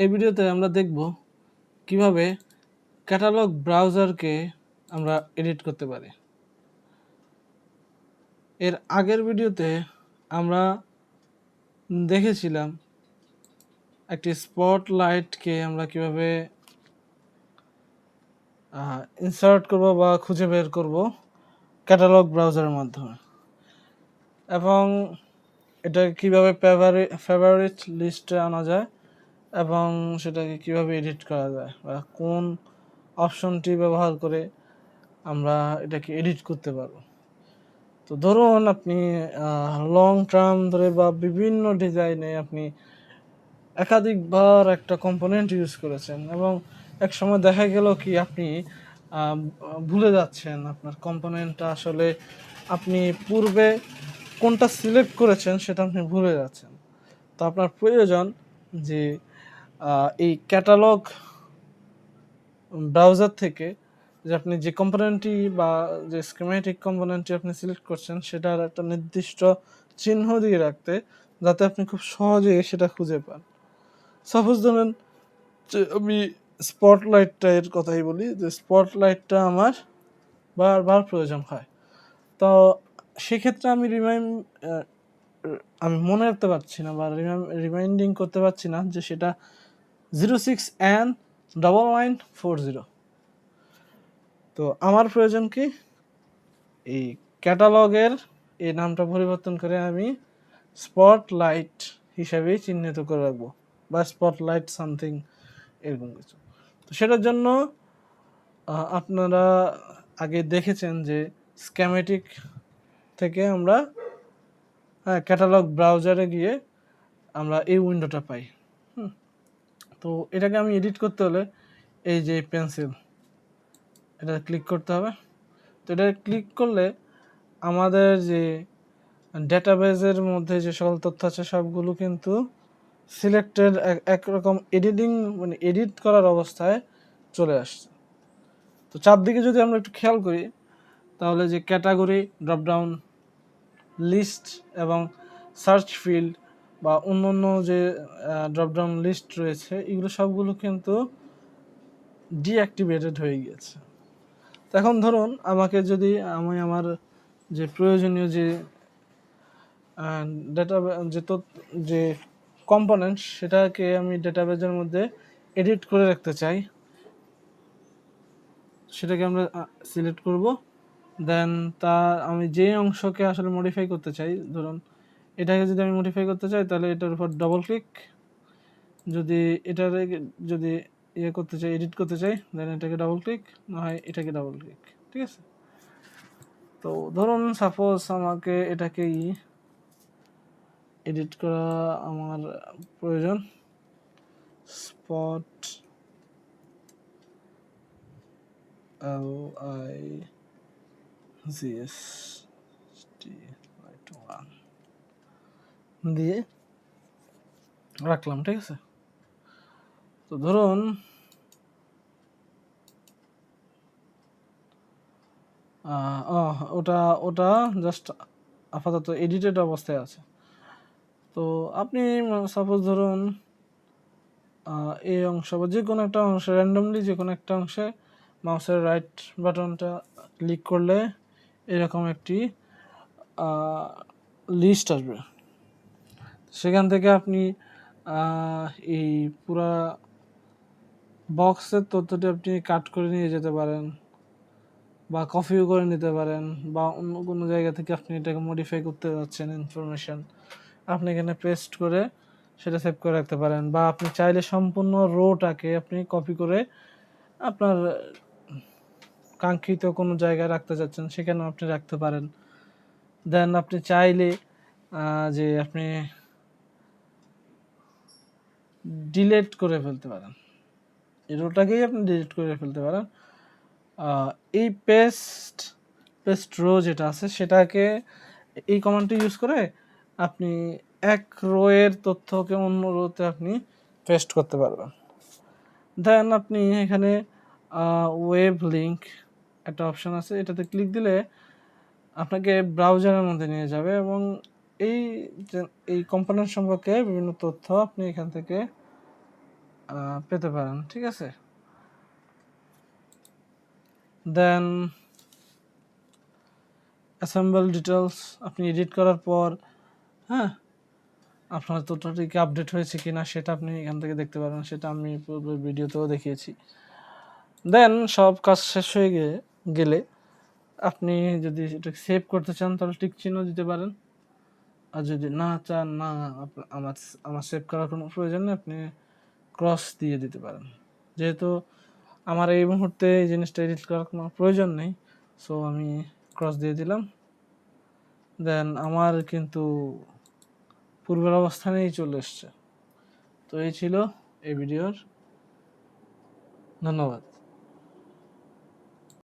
এই ভিডিওতে আমরা দেখব কিভাবে ক্যাটালগ ব্রাউজারকে আমরা এডিট করতে পারি। এর আগের ভিডিওতে আমরা দেখেছিলাম একটি স্পটলাইটকে আমরা কিভাবে ইনসার্ট করব বা খুঁজে বের করব ক্যাটালগ ব্রাউজারের মাধ্যমে, এবং এটা কিভাবে ফেভারিট লিস্টে আনা যায় এবং সেটাকে কিভাবে এডিট করা যায় বা কোন অপশনটি ব্যবহার করে আমরা এটাকে এডিট করতে পারবো। তো ধরুন আপনি লং টার্ম ধরে বা বিভিন্ন ডিজাইনে আপনি একাধিকবার একটা কম্পোনেন্ট ইউজ করেছেন এবং এক সময় দেখা গেল কি আপনি ভুলে যাচ্ছেন আপনার কম্পোনেন্টটা আসলে আপনি পূর্বে কোনটা সিলেক্ট করেছেন সেটা আপনি ভুলে যাচ্ছেন। তো আপনার প্রয়োজন যে এই ক্যাটালগ ব্রাউজার থেকে যে আপনি যে কম্পোনেন্টটি বা যে স্কিমেটিক কম্পোনেন্টটি আপনি সিলেক্ট করছেন সেটার একটা নির্দিষ্ট চিহ্ন দিয়ে রাখতে, যাতে আপনি খুব সহজে সেটা খুঁজে পান। সাপোজ ধরেন যে আমি স্পটলাইটটা এর কথাই বলি, যে স্পটলাইটটা আমার বারবার প্রয়োজন হয়। তো সেক্ষেত্রে আমি মনে রাখতে পারছি না বা রিমাইন্ডিং করতে পারছি না যে সেটা 06N9940। তো আমার প্রয়োজন কি এই ক্যাটালগের এই নামটা পরিবর্তন করে আমি স্পটলাইট হিসাবেই চিহ্নিত করে রাখবো বা স্পটলাইট সামথিং এরকম কিছু। তো সেটার জন্য আপনারা আগে দেখেছেন যে স্ক্যামেটিক থেকে আমরা ক্যাটালগ ব্রাউজারে গিয়ে আমরা এই উইন্ডোটা পাই। তো এটাকে আমি এডিট করতে হলে এই যে পেন্সিল, এটা ক্লিক করতে হবে। তো এটা ক্লিক করলে আমাদের যে ডেটাবেজের মধ্যে যে সকল তথ্য আছে সবগুলো কিন্তু সিলেক্টেড একরকম এডিট করার অবস্থায় চলে আসছে। তো চারদিকে যদি আমরা একটু খেয়াল করি তাহলে যে ক্যাটাগরি ড্রপডাউন, লিস্ট এবং সার্চ ফিল্ড বা অন্য যে ড্রপডাউন লিস্ট রয়েছে এগুলো সবগুলো কিন্তু ডিঅ্যাক্টিভেটেড হয়ে গিয়েছে। তো এখন ধরুন আমি আমার যে প্রয়োজনীয় যে যে কম্পোনেন্ট সেটাকে আমি ডেটাবেজের মধ্যে এডিট করে রাখতে চাই, সেটাকে আমরা সিলেক্ট করব। দেন আমি যে অংশকে আসলে মডিফাই করতে চাই, ধরুন এটাকে যদি আমি মডিফাই করতে চাই তাহলে এটার উপর ডবল ক্লিক, যদি করতে চাই, এডিট করতে চাই, দেন এটাকে ডবল ক্লিক, না হয় এটাকে ডবল ক্লিক। ঠিক আছে। তো ধরুন সাপোজ আমাকে এটাকেই এডিট করা আমার প্রয়োজন, স্পট দিয়ে রাখলাম। ঠিক আছে। তো ধরুন ওটা জাস্ট আপাতত এডিটেড অবস্থায় আছে। তো আপনি সাপোজ ধরুন এই অংশ বা যে কোনো একটা অংশে র্যান্ডমলি যে কোনো একটা অংশে মাউসের রাইট বাটনটা ক্লিক করলে এরকম একটি লিস্ট আসবে। সেখান থেকে আপনি এই পুরা বক্সের তথ্যটি আপনি কাট করে নিয়ে যেতে পারেন বা কপিও করে নিতে পারেন, বা অন্য কোনো জায়গা থেকে আপনি এটাকে মডিফাই করতে যাচ্ছেন ইনফরমেশন, আপনি এখানে পেস্ট করে সেটা সেভ করে রাখতে পারেন, বা আপনি চাইলে সম্পূর্ণ রোটাকে আপনি কপি করে আপনার কাঙ্ক্ষিত কোনো জায়গায় রাখতে চাচ্ছেন সেখানেও আপনি রাখতে পারেন। দেন আপনি চাইলে যে আপনি ডিলিট করে ফেলতে পারেন, এই রোটাকেই আপনি ডিলিট করে ফেলতে পারেন। এই পেস্ট রো যেটা আছে সেটাকে এই কমান্ডটি ইউজ করে আপনি এক রো এর তথ্যকে অন্য রোতে আপনি পেস্ট করতে পারবেন। দেন আপনি এখানে ওয়েব লিঙ্ক একটা অপশন আছে, এটাতে ক্লিক দিলে আপনাকে ব্রাউজারের মধ্যে নিয়ে যাবে এবং এই কম্পোনেন্ট সম্পর্কে বিভিন্ন তথ্য আপনি এখান থেকে পেতে পারেন, ঠিক আছে। দেন অ্যাসেম্বল ডিটেলস আপনি এডিট করার পর, হ্যাঁ, আপনার তথ্যটি কি আপডেট হয়েছে কিনা সেটা আপনি এখান থেকে দেখতে পারেন, সেটা আমি পূর্বের ভিডিওতেও দেখিয়েছি। দেন সব কাজ শেষ হয়ে গেলে আপনি যদি এটা সেভ করতে চান তাহলে টিক চিহ্ন দিতে পারেন, আর যদি না চান, না আমার আমার সেভ করার কোনো প্রয়োজন নেই, আপনি ক্রস দিয়ে দিতে পারেন। যেহেতু আমার এই মুহূর্তে এই জিনিসটা এডিট করার কোনো প্রয়োজন নেই, সো আমি ক্রস দিয়ে দিলাম। দেন আমার কিন্তু পূর্বের অবস্থানেই চলে এসছে। তো এই ছিল এই ভিডিওর, ধন্যবাদ।